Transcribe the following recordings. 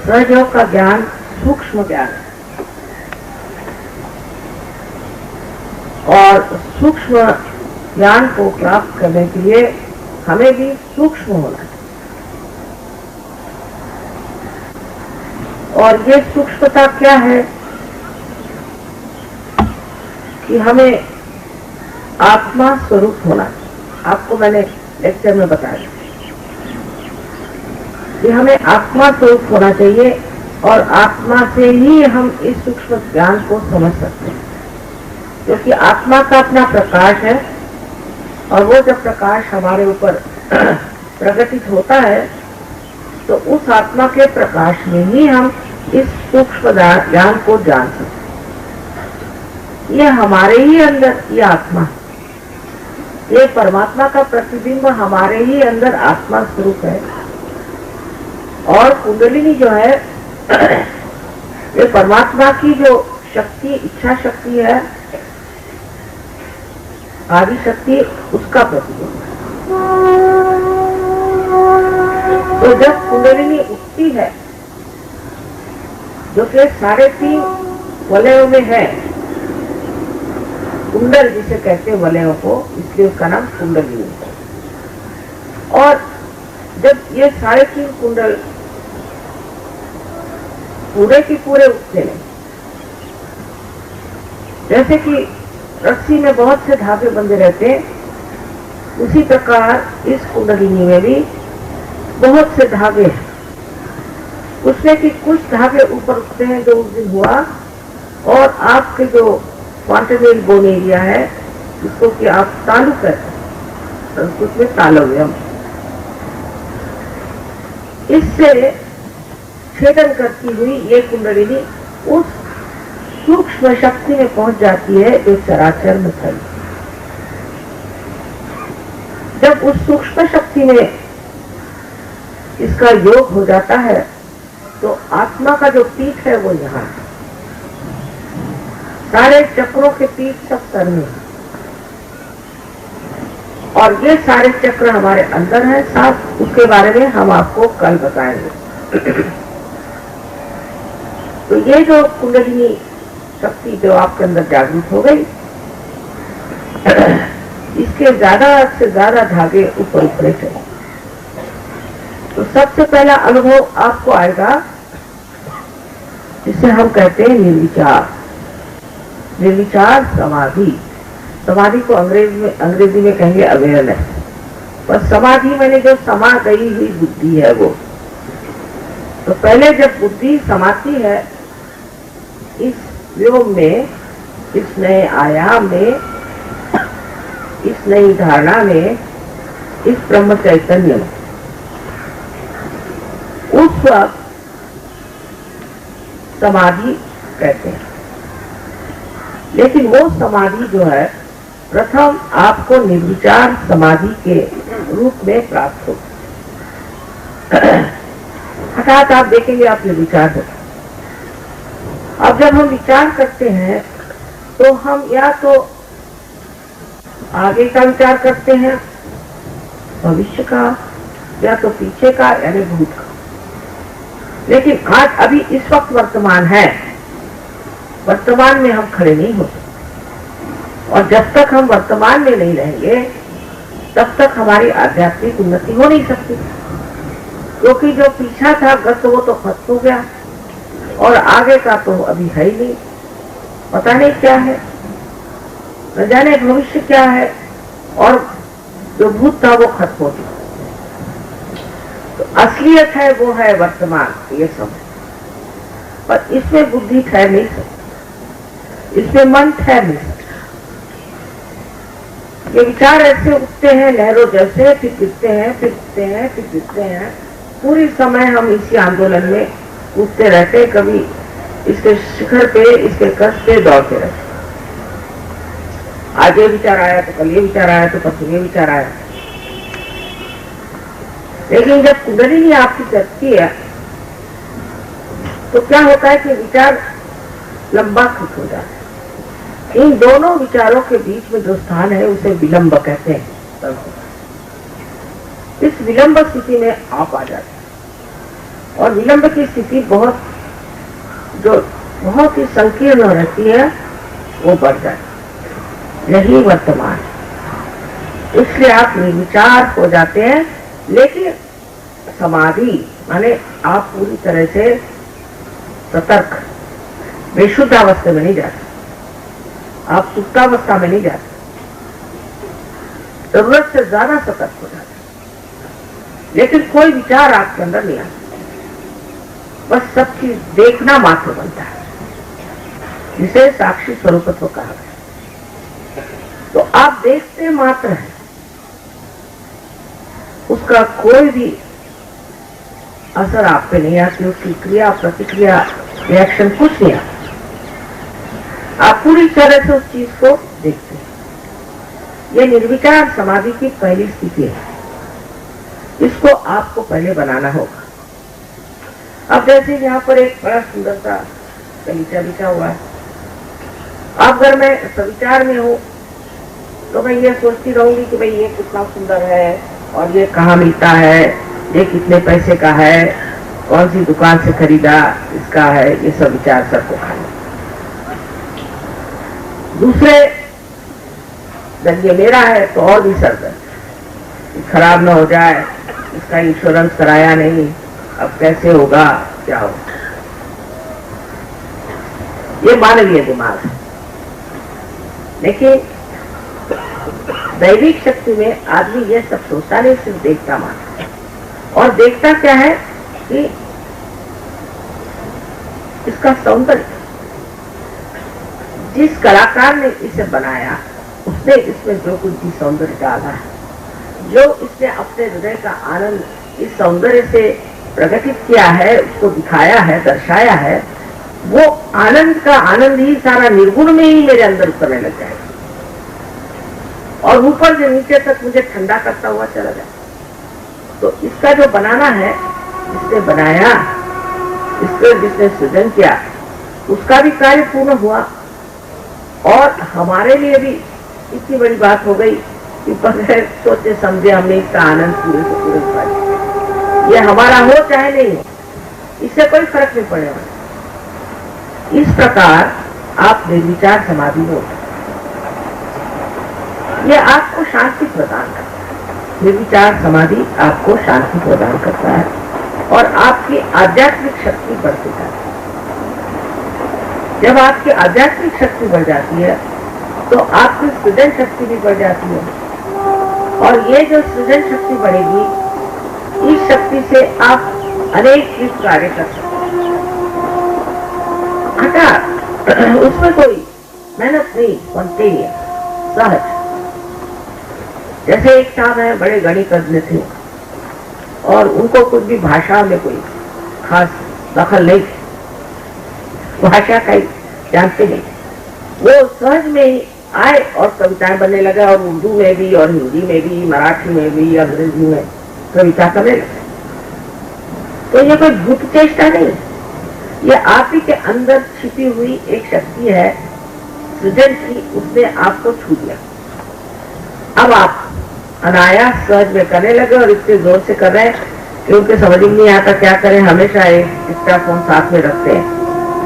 सहयोग का ज्ञान सूक्ष्म ज्ञान है और सूक्ष्म ज्ञान को प्राप्त करने के लिए हमें भी सूक्ष्म होना है। और ये सूक्ष्मता क्या है कि हमें आत्मा स्वरूप होना चाहिए। आपको मैंने लेक्चर में बताया कि हमें आत्मा स्वरूप होना चाहिए और आत्मा से ही हम इस सूक्ष्म ज्ञान को समझ सकते हैं, क्योंकि आत्मा का अपना प्रकाश है और वो जब प्रकाश हमारे ऊपर प्रकटित होता है तो उस आत्मा के प्रकाश में ही हम इस सूक्ष्म ज्ञान को जान सकते हैं। ये हमारे ही अंदर ये आत्मा है, ये परमात्मा का प्रतिबिंब हमारे ही अंदर आत्मा स्वरूप है। और कुंडलिनी जो है ये परमात्मा की जो शक्ति, इच्छा शक्ति है, आदि शक्ति, उसका प्रतिबिंब है। तो जब कुंडलिनी उठती है जो कि 3.5 वलयों में है, कुंडल जिसे कहते हैं वलयों को, इसलिए उसका नाम कुंडलिनी है। और जब ये 3.5 कुंडल पूरे के पूरे उठते हैं, जैसे कि रस्सी में बहुत से धागे बंधे रहते हैं, उसी प्रकार इस कुंडलिनी में भी बहुत से धागे हैं। उसमें कि कुछ धागे ऊपर उठते हैं जो उस दिन हुआ, और आपके जो क्वांटमेल बोन एरिया है जिसको कि आप तालु कहते हैं, संस्कृत में तालव्यम, इससे छेदन करती हुई ये कुंडलिनी उस सूक्ष्म शक्ति में पहुंच जाती है जो चराचर में फैली। जब उस सूक्ष्म शक्ति में इसका योग हो जाता है तो आत्मा का जो पीठ है वो यहाँ है। सारे चक्रों के पीठ सब सर में, और ये सारे चक्र हमारे अंदर हैं। साथ उसके बारे में हम आपको कल बताएंगे। तो ये जो कुंडलिनी शक्ति जो आपके अंदर जागृत हो गई, इसके ज्यादा से ज्यादा धागे ऊपर उतरे थे। तो सबसे पहला अनुभव आपको आएगा जिसे हम कहते हैं निर्विचार। निर्विचार समाधि। समाधि को अंग्रेजी में कहेंगे अवेयरनेस, पर समाधि मैंने जो समा गई हुई बुद्धि है वो। तो पहले जब बुद्धि समाती है इस योग में, इस नए आयाम में, इस नई धारणा में, इस ब्रह्म चैतन्य में, उस वक्त समाधि कहते हैं। लेकिन वो समाधि जो है प्रथम आपको निर्विचार समाधि के रूप में प्राप्त हो। हठात आप देखेंगे आप निर्विचार हो। अब जब हम विचार करते हैं तो हम या तो आगे का विचार करते हैं, भविष्य का, या तो पीछे का यानी भूत का। लेकिन आज अभी इस वक्त वर्तमान है, वर्तमान में हम खड़े नहीं हो सकते। और जब तक हम वर्तमान में नहीं रहेंगे तब तक हमारी आध्यात्मिक उन्नति हो नहीं सकती, क्योंकि जो पीछा था गत वो तो खत्म हो गया और आगे का तो अभी है ही नहीं। पता नहीं क्या है, न जाने भविष्य क्या है, और जो भूत था वो खत्म हो गया। तो असलियत है वो है वर्तमान, ये समझ। पर इसमें बुद्धि ठहर नहीं सकती, इसमें मन ठहर नहीं सकता। ये विचार ऐसे उठते हैं लहरों जैसे, फिर गिरते हैं, फिर उठते हैं, फिर गिरते हैं। पूरी समय हम इसी आंदोलन में उठते रहते, कभी इसके शिखर पे, इसके कष्ट पे दौड़ते रहते। आज ये विचार आया तो कल ये विचार आया तो परसों ये विचार आया। लेकिन जब कुंडलिनी आपकी चलती है तो क्या होता है कि विचार लंबा खिंच हो जाता है। इन दोनों विचारों के बीच में जो स्थान है उसे विलंब कहते हैं। इस विलंब स्थिति में आप आ जाते हैं और विलंब की स्थिति बहुत ही संकीर्ण रहती है, वो बढ़ जाती। यही वर्तमान, इसलिए आप निर्विचार हो जाते हैं। लेकिन समाधि माने आप पूरी तरह से सतर्क, बेशुद्ध अवस्था में नहीं जाते, आप सुप्तावस्था में नहीं जाते, जरूरत से ज्यादा सतर्क हो जाते, लेकिन कोई विचार आपके अंदर नहीं आता, बस सब चीज देखना मात्र बनता है, जिसे साक्षी स्वरूपत्व कहा गया। तो आप देखते मात्र हैं, उसका कोई भी असर आप पे नहीं आती, उसकी क्रिया प्रतिक्रिया रिएक्शन कुछ नहीं आता, आप पूरी तरह से उस चीज को देखते हैं। यह निर्विचार समाधि की पहली स्थिति है, इसको आपको पहले बनाना होगा। अब जैसे यहाँ पर एक बड़ा सुंदर सा गलीचा बिछा हुआ है, अब अगर मैं सविचार में हूँ तो मैं ये सोचती रहूंगी कि भाई ये कितना सुंदर है और ये कहाँ मिलता है, ये कितने पैसे का है, कौन सी दुकान से खरीदा, इसका है, ये सब विचार सबको खाने। दूसरे जब ये मेरा है तो और भी सरदर्द, खराब ना हो जाए, इसका इंश्योरेंस कराया नहीं, अब कैसे होगा, क्या होगा। ये मानवीय दिमाग है। लेकिन दैविक शक्ति में आदमी ये सब सोचता नहीं, सिर्फ देखता मानता है। और देखता क्या है कि इसका सौंदर्य, जिस कलाकार ने इसे बनाया उसने इसमें जो कुछ भी सौंदर्य डाला है, जो इसने अपने हृदय का आनंद इस सौंदर्य से प्रकटित किया है, उसको दिखाया है, दर्शाया है, वो आनंद का आनंद ही सारा निर्गुण में ही मेरे अंदर उतरने लग जाएगा और ऊपर से नीचे तक मुझे ठंडा करता हुआ चला जाए। तो इसका जो बनाना है, जिसने बनाया, जिसने सृजन किया, उसका भी कार्य पूर्ण हुआ और हमारे लिए भी इतनी बड़ी बात हो गई कि बगैर सोचे समझे हमने इसका आनंद पूरे से पूरे उठा लिया। ये हमारा हो चाहे नहीं हो, इससे कोई फर्क नहीं पड़ेगा। इस प्रकार आप निर्विचार समाधि में होते, ये आपको शांति प्रदान करता है। निर्विचार समाधि आपको शांति प्रदान करता है और आपकी आध्यात्मिक शक्ति बढ़ती जाती है। जब आपकी आध्यात्मिक शक्ति बढ़ जाती है तो आपकी सृजन शक्ति भी बढ़ जाती है और ये जो सृजन शक्ति बढ़ेगी, इस शक्ति से आप अनेक कार्य कर सकते हैं। हठात उसमें कोई मेहनत नहीं, स्पॉन्टेनियस, सहज। जैसे एक साहब है, बड़े गणितज्ञ थे और उनको कुछ भी भाषा में कोई खास दखल नहीं थी, भाषा का जानते नहीं, वो सहज में ही आए और कविताएं बनने लगे और उर्दू में भी और हिंदी में भी, मराठी में भी, अंग्रेजी में कविता करने लगे। तो ये कोई भूत चेष्टा नहीं, ये आप ही के अंदर छिपी हुई एक शक्ति है सृजन की, उसने आपको छू दिया। अब आप अनायास सहज में करने लगे और इतने जोर से कर रहे हैं कि उनके समझ में नहीं आता क्या करें। हमेशा एक इसका फोन साथ में रखते हैं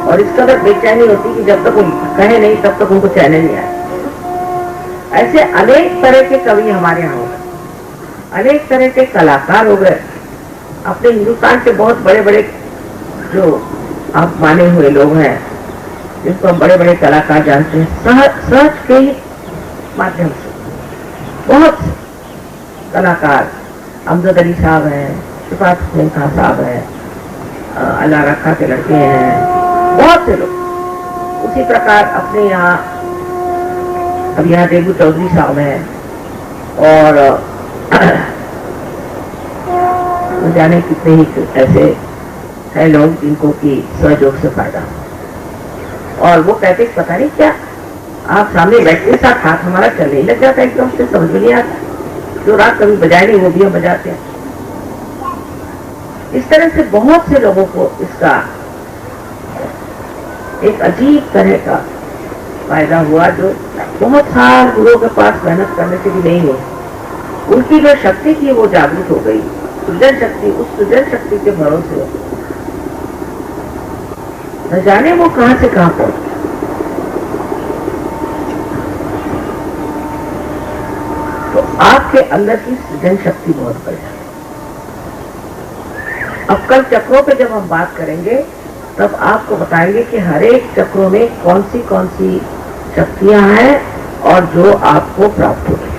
और इस कदर बेचैनी होती कि जब तक वो कहे नहीं तब तक उनको चैन नहीं आए। ऐसे अनेक तरह के कवि हमारे यहाँ हो गए, अनेक तरह के कलाकार हो गए। अपने हिंदुस्तान के बहुत बड़े बड़े जो आप माने हुए लोग हैं, जिनको हम बड़े बड़े कलाकार जानते हैं, सहज के ही माध्यम से बहुत कलाकार, अमजद अली साहब हैं, सिफात हुसैन खान साहब हैं, अल्लाह रखा के लड़के हैं, बहुत से लोग। उसी प्रकार अपने यहाँ अब यहाँ देबू चौधरी साहब हैं और जाने कितने ही ऐसे है लोग जिनको कि सहयोग से फायदा। और वो कहते पता नहीं क्या, आप सामने बैठने साथ हाथ हमारा चलने लग जाता है, एकदम से समझ में नहीं आता। जो रात कभी बजाए नहीं वो भी हम बजाते हैं। इस तरह से बहुत से लोगों को इसका एक अजीब तरह का फायदा हुआ, जो बहुत साल गुरुओं के पास मेहनत करने से भी नहीं हुई। उनकी जो शक्ति थी वो जागृत हो गई, सृजन शक्ति, उस सृजन शक्ति के भरोसे न जाने वो कहां से कहां पहुंच गया। तो आपके अंदर की सृजन शक्ति बहुत बढ़िया। अब कल चक्रों पे जब हम बात करेंगे तब आपको बताएंगे कि हर एक चक्रों में कौन सी शक्तियां हैं और जो आपको प्राप्त होगी।